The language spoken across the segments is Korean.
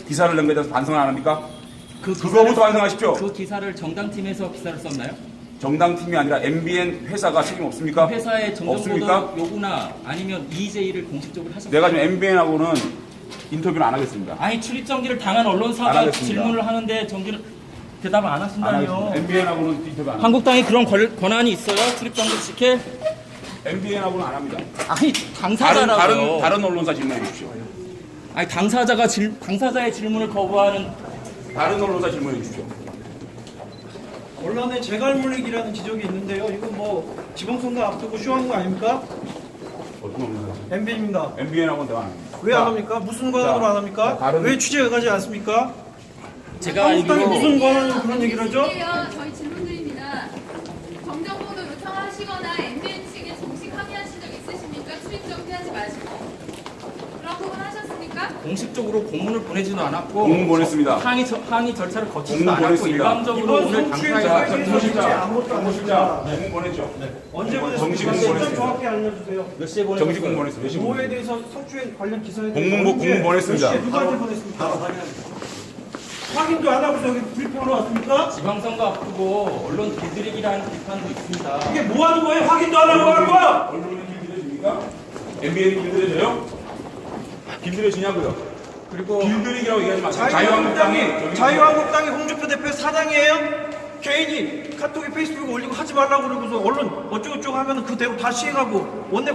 기사를 낸 것에 대해서 반성을 안 합니까? 그거부터 그거부터 반성하십시오. 그 기사를 정당팀에서 기사를 썼나요? 정당팀이 아니라 MBN 회사가 책임 없습니까? 회사의 없습니까? 정정보도 요구나 아니면 EJ를 공식적으로 하셨나요? 내가 지금 MBN하고는 인터뷰를 안 하겠습니다. 아니 출입정지를 당한 안 언론사가 하겠습니다. 질문을 하는데 정지를 대답을 안 안 하신다며. 하겠습니다. MBN하고는 인터뷰 안 합니다. 한국당이 그런 권한이 있어요? 출입정지 시킬? MBN하고는 안 합니다. 아니 당사자라고요. 다른 언론사 질문해 주십시오. 아니 당사자의 질문을 거부하는. 다른 언론사 질문해 주십시오. 언론의 재갈물리기라는 지적이 있는데요. 이건 뭐 지방선거 앞두고 쇼한 거 아닙니까? 어떤 언론사? MBN입니다. MBN하고는 대화 안 합니다. 왜 안 합니까? 무슨 권한으로 안 합니까? 다른- 왜 취재가 가지 않습니까? 제가 한국당이 알기로 무슨 권한으로 그런 얘기를 하죠? 저희 질문 드립니다. 정정보도 요청하시거나 MBN 측에 정식 항의하신 적 있으십니까? 출입정지하지 마시고. 그런 부분 하셨습니까? 공식적으로 공문을 보내지도 않았고 공문 보냈습니다. 항의 절차를 거치지도 공문 않았고 보냈습니다. 일방적으로 이번 오늘 성추행 당사에 사건에 정무실장, 아무것도 안 정무실장, 했습니다. 공문 보냈죠? 언제 정식 보냈습니까? 공문 일단 보냈습니다. 정확히 알려주세요. 몇 시에 정식 보내셨어요? 공문 보냈습니다. 몇 시에 뭐에 보냈습니다. 대해서 성추행 관련 기사에 공문 보냈습니다. 몇 시에 누구한테 보냈습니까? 확인도 안 하고서 여기 불평으로 왔습니까? 지방선거 앞두고 언론 길들이기라는 비판도 있습니다. 이게 뭐 하는 거예요? 확인도 안 하고 하는 거야? 언론이 길들여집니까? MBN이 길들여져요? 길들여지냐고요? 그리고 길들이기라고 얘기하지 마세요. 자유한국당이 자유한국당이 홍준표 대표 사당이에요? 개인이 카톡에 페이스북에 올리고 하지 말라고 그러고서 언론 어쩌고저쩌고 하면은 그대로 다 시행하고 원내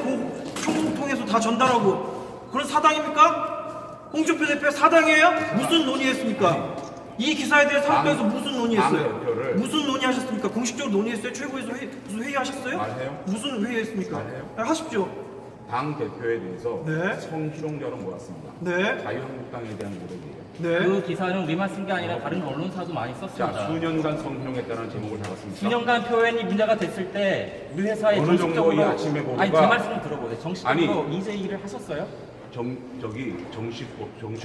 총국 통해서 다 전달하고 그런 사당입니까? 홍준표 대표 사당이에요? 무슨 논의했습니까? 이 기사에 대해서 학교에서 무슨 당 논의했어요? 대표를 무슨 논의하셨습니까? 공식적으로 논의했어요? 최고에서 무슨 회의하셨어요? 말해요? 무슨 회의했습니까? 말해요? 하십시오. 당 대표에 대해서 네. 성희롱자로 몰았습니다. 네. 자유한국당에 대한 모독이에요. 네. 그 기사는 우리만 쓴 게 아니라 다른 언론사도 많이 자, 썼습니다. 수년간 성희롱했다는 제목을 잡았습니다. 수년간 표현이 문제가 됐을 때 우리 회사에 어느 정도 이 아침에 보도가- 아니 제 말씀을 들어보세요. 정식적으로 EJ를 하셨어요? 정식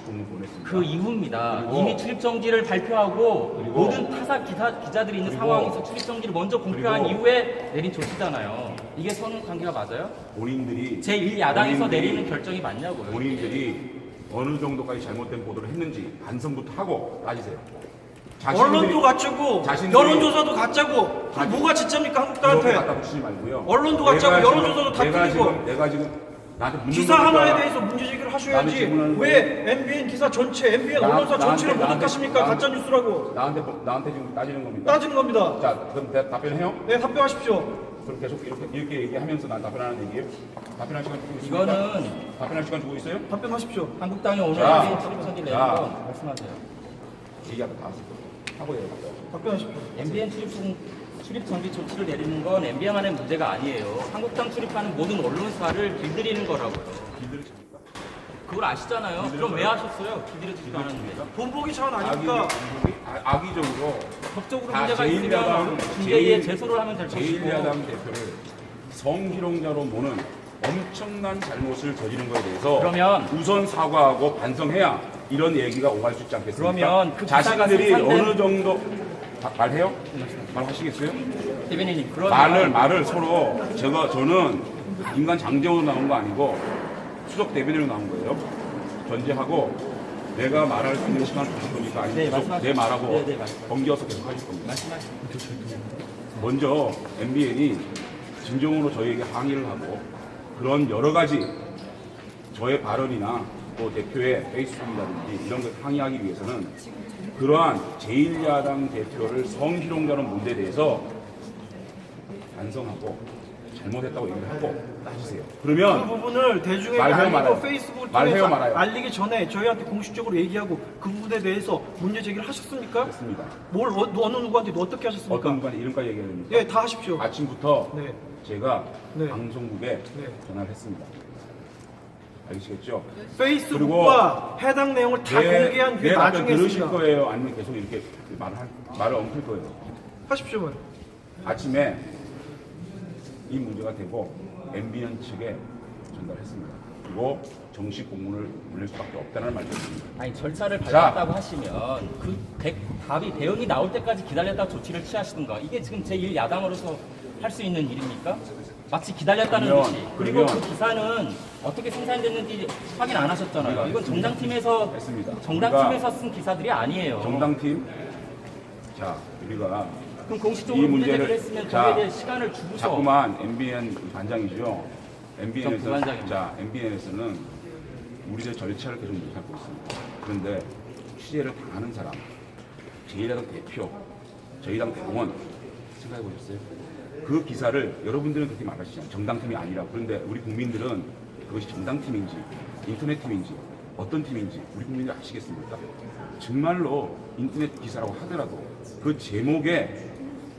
공문 보냈습니다. 그 이후입니다. 그리고- 이미 출입정지를 발표하고 그리고- 모든 타사 기자들이 있는 그리고- 상황에서 출입정지를 먼저 공표한 그리고- 이후에 내린 조치잖아요. 이게 선관계가 맞아요? 본인들이 제1야당에서 본인들이- 내리는 결정이 맞냐고요. 본인들이 어느 정도까지 잘못된 보도를 했는지 반성부터 하고 따지세요. 언론도 가짜고 자신들이- 여론조사도 가짜고 그럼 뭐가 진짜입니까 한국당한테? 갖다 붙이지 말고요. 언론도 가짜고 내가 여론조사도 다 틀리고. 내가 지금 나한테 묻는 기사 거니까 하나에 대해서 문제 제기를 나는 하셔야지 질문하는 왜 MBN 기사 전체 MBN 언론사 전체를 모독하십니까? 가짜 뉴스라고 나한테 지금 따지는 겁니까? 따지는 겁니다. 자, 그럼 답변해요? 네 답변하십시오. 그럼 계속 이렇게 얘기하면서 난 답변하는 얘기예요? 답변할 시간 주고 있습니까? 이거는 답변할 시간 주고 있어요? 답변하십시오. 한국당이 오늘 자, 내린 출입정지 내린 자. 건 말씀하세요. 얘기하고 다 하실 거예요. 하고 얘기해요. 답변하십시오. MBN 출입정지 조치를 내리는 건 MBN만의 문제가 아니에요. 한국당 출입하는 모든 언론사를 길들이는 거라고요. 길들이십니까? 그걸 아시잖아요. 그럼 왜 하셨어요? 길들여지지도 않았는데. 본보기 차원 아닙니까? 악의적으로 법적으로 다 문제가 있으면 제1야당 중대에 제소를 하면 될 것이고. 제1야당 대표를 성희롱자로 보는 엄청난 잘못을 저지른 거에 대해서 그러면- 우선 사과하고 반성해야 이런 얘기가 오갈 수 있지 않겠습니까? 그러면 그 기사가 자신들이 생산된- 어느 정도 말해요? 말하시겠어요? 대변인님 그러면 말을 서로 저는 인간 장제우로 나온 거 아니고 수석 대변인으로 나온 거예요. 견제하고 내가 말할 수 있는 시간을 주실 겁니까? 아니면 네, 계속 말씀하십시오. 내 말하고 네, 네, 말씀하십시오. 번기어서 계속 하실 겁니다. 말씀하시죠. 먼저 MBN이 진정으로 저희에게 항의를 하고 그런 여러 가지 저의 발언이나 또 대표의 페이스북이라든지 이런 걸 항의하기 위해서는 그러한 제1야당 대표를 성희롱자는 문제에 대해서 반성하고 잘못했다고 얘기를 하고 따지세요. 그 그러면 부분을 대중에게 말해요, 알리고 말아요. 페이스북을 말해요, 통해서 말아요. 알리기 전에 저희한테 공식적으로 얘기하고 그 부분에 대해서 문제 제기를 하셨습니까? 됐습니다. 어느 누구한테 어떻게 하셨습니까? 어떤 분간에 이름까지 얘기해야 됩니까? 예, 다 하십시오. 아침부터 네. 제가 네. 방송국에 네. 전화를 했습니다. 알겠시겠죠? 페이스북과 해당 내용을 다 공개한 그 내 답변 나중에 들으실 했습니다. 거예요? 아니면 계속 이렇게 말을 엉킬 거예요? 하십시오. 아침에 이 문제가 되고 MBN 측에 전달했습니다. 그리고 정식 공문을 보낼 수밖에 없다는 말이었습니다. 아니 절차를 자. 밟았다고 하시면 그 답이 대응이 나올 때까지 기다렸다 조치를 취하시든가 이게 지금 제1야당으로서 할 수 있는 일입니까? 마치 기다렸다는 그러면- 듯이. 그리고 그러면- 그 기사는 어떻게 생산됐는지 확인 안 하셨잖아요. 이건 정당팀에서 했습니다. 정당팀에서 쓴 기사들이 아니에요. 정당팀, 자 우리가 그럼 이 공식적으로 문제 문제를- 제기를 했으면 자, 거기에 대해 시간을 주고서 자꾸만 MBN 반장이죠. 전 MBN에서 부반장입니다. 자 MBN에서는 우리의 절차를 계속 못하고 있습니다. 그런데 취재를 당하는 사람, 제1야당 대표, 저희 당 당원 생각해 보셨어요? 그 기사를 여러분들은 그렇게 말하시잖아요. 정당팀이 아니라. 그런데 우리 국민들은 그것이 정당팀인지 인터넷 팀인지 어떤 팀인지 우리 국민들 아시겠습니까? 정말로 인터넷 기사라고 하더라도 그 제목에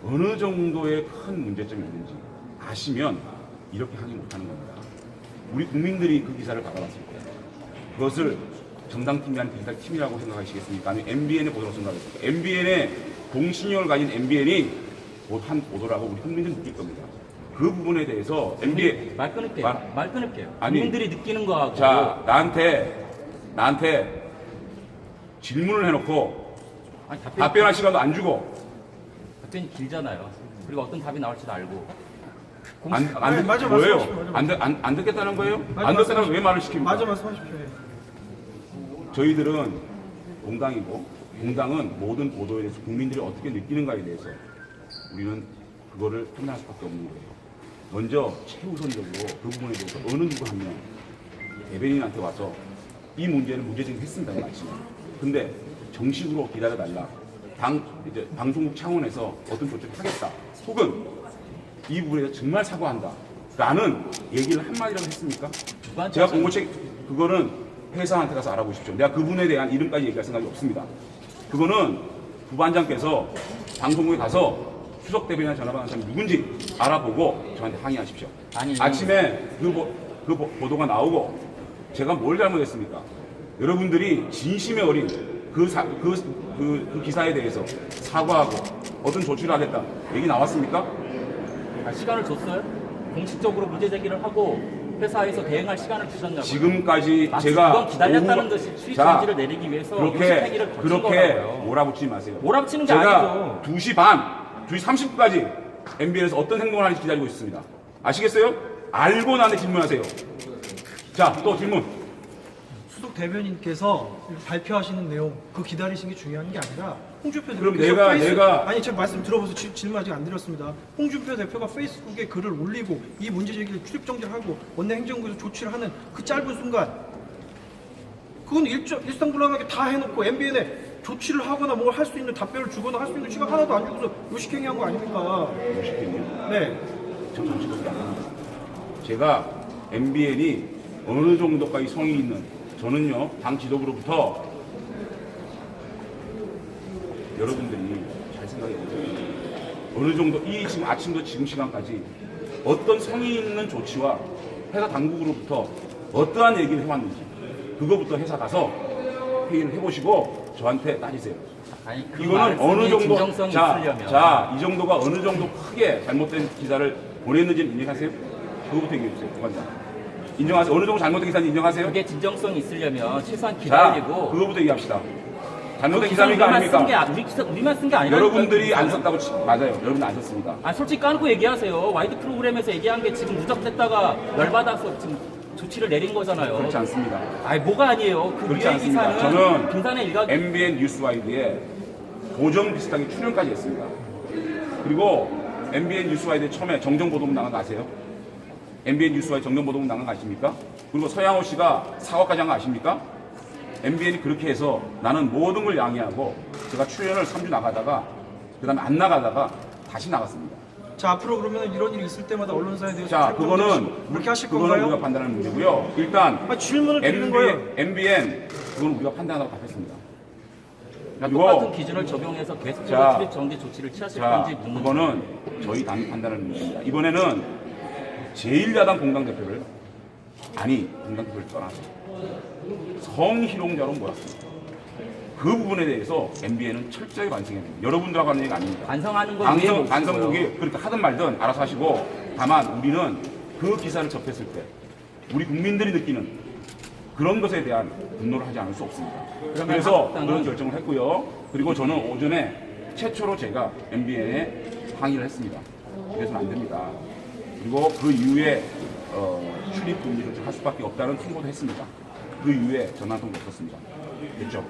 어느 정도의 큰 문제점이 있는지 아시면 이렇게 항의 못하는 겁니다. 우리 국민들이 그 기사를 받아봤을 때 그것을 정당팀이 아닌 디지털 팀이라고 생각하시겠습니까? 아니면 MBN의 보도라고 생각하겠습니까? MBN의 공신력을 가진 MBN이 한 보도라고 우리 국민들은 느낄 겁니다. 그 부분에 대해서 MBN 말 끊을게요. 말 끊을게요. 아니, 국민들이 느끼는 거하고 자 나한테 질문을 해놓고 아니, 답변할 시간도 안 주고 답변이 길잖아요. 그리고 어떤 답이 나올지도 알고. 안 맞아, 뭐예요? 말씀하십시오. 맞아. 안 듣겠다는 거예요? 맞아, 안 듣겠다는 말씀하십시오. 왜 말을 시킵니까? 맞아, 말씀하십시오. 예. 저희들은 공당이고 공당은 모든 보도에 대해서 국민들이 어떻게 느끼는가에 대해서 우리는 그거를 판단할 수밖에 없는 거예요. 먼저 최우선적으로 그 부분에 대해서 어느 누구 한 명 대변인한테 와서 이 문제는 문제제기를 했습니다. 말씀을. 근데 정식으로 기다려달라. 이제 방송국 차원에서 어떤 조치를 하겠다. 혹은 이 부분에 대해서 정말 사과한다. 라는 얘기를 한마디라도 했습니까? 제가 공고책 그거는 회사한테 가서 알아보십시오. 내가 그분에 대한 이름까지 얘기할 생각이 없습니다. 그거는 부반장께서 방송국에 가서 수석 대변인 전화 받은 사람이 누군지 알아보고 저한테 항의하십시오. 아니, 아침에 그 보도가 나오고 제가 뭘 잘못했습니까? 여러분들이 진심에 어린 그 기사에 대해서 사과하고 어떤 조치를 하겠다 얘기 나왔습니까? 시간을 줬어요? 공식적으로 문제 제기를 하고 회사에서 대응할 시간을 주셨냐고요? 지금까지 마치 제가 그건 기다렸다는 오후가- 듯이 수익 자, 정지를 내리기 위해서 요식 행위를 거친 거라고요. 몰아붙이지 마세요. 몰아붙이는 게 제가 아니죠. 2시 반, 2시 30분까지 MBN에서 어떤 행동을 하는지 기다리고 있습니다. 아시겠어요? 알고 나한테 질문하세요. 자, 또 질문. 수석 대변인께서 발표하시는 내용 그 기다리신 게 중요한 게 아니라 홍준표 그럼 대표께서 내가- 아니 제 말씀 들어보세요. 질문 아직 안 드렸습니다. 홍준표 대표가 페이스북에 글을 올리고 이 문제 제기를 출입 정지를 하고 원내 행정부에서 조치를 하는 그 짧은 순간 그건 일상불란하게 다 해놓고 MBN에 조치를 하거나 뭘 할 수 있는 답변을 주거나 할 수 있는 시간 하나도 안 주고서 요식행위한 거 아닙니까? 요식행위요? 네. 저 정치적이 아닙니다. 제가 MBN이 어느 정도까지 성이 있는 저는요 당 지도부로부터 여러분들이 잘 생각해 보세요. 어느 정도 이 지금 아침도 지금 시간까지 어떤 성의 있는 조치와 회사 당국으로부터 어떠한 얘기를 해왔는지 그거부터 회사 가서 회의를 해보시고 저한테 따지세요. 아니, 그 이거는 어느 말씀이 정도 진정성이 있으려면 이 정도가 어느 정도 크게 잘못된 기사를 보냈는지는 인정하세요? 그거부터 얘기해 주세요. 부관장. 인정하세요? 어느 정도 잘못된 기사인지 인정하세요? 그게 진정성이 있으려면 최소한 자, 기다리고 그거부터 얘기합시다. 그 잘못된 기사 기사입니까 우리만 쓴 게 아닙니까? 우리만 쓴 게 아니라 여러분들이 안 썼다고 맞아요. 여러분 안 썼습니다. 아 솔직히 까놓고 얘기하세요. 와이드 프로그램에서 얘기한 게 지금 누적됐다가 열받아서 지금 조치를 내린 거잖아요. 그렇지 않습니다. 아니 뭐가 아니에요. 그 그렇지 위에 않습니다. 기사는 저는 빙산의 일각 MBN 뉴스와이드에 고정 비슷하게 출연까지 했습니다. 그리고 MBN 뉴스와이드에 처음에 정정보도문 나간 거 아세요? MBN 뉴스와이드 정정보도문 나간 거 아십니까? 그리고 서양호 씨가 사과까지 한 거 아십니까? MBN이 그렇게 해서 나는 모든 걸 양해하고 제가 출연을 3주 나가다가 그 다음에 안 나가다가 다시 나갔습니다. 자 앞으로 그러면 이런 일이 있을 때마다 언론사에 대해서 자, 출입 그거는 정지 그렇게 하실 그거는 우리가 건가요? 판단하는 문제고요. 일단 아, 질문을 드리는 거예요. MBN 그건 우리가 판단하다고 답했습니다. 똑같은 기준을 적용해서 계속적으로 자, 출입 정지 조치를 취하실 자, 건지 묻는 그거는 저희 당이 판단하는 문제입니다. 이번에는 제1야당 공당대표를 공당대표를 떠나서 성희롱자로 몰았습니다. 그 부분에 대해서 MBN은 철저히 반성해야 됩니다. 여러분들하고 하는 얘기가 아닙니다. 반성하는 건 이해해 보시고요. 반성국이 그렇게 하든 말든 알아서 하시고 다만 우리는 그 기사를 접했을 때 우리 국민들이 느끼는 그런 것에 대한 분노를 하지 않을 수 없습니다. 그래서 그런 결정을 했고요. 그리고 저는 오전에 최초로 제가 MBN에 항의를 했습니다. 그래서는 안 됩니다. 그리고 그 이후에 출입 금지를 할 수밖에 없다는 통보도 했습니다. 그 이후에 전화 통도 없었습니다. 됐죠?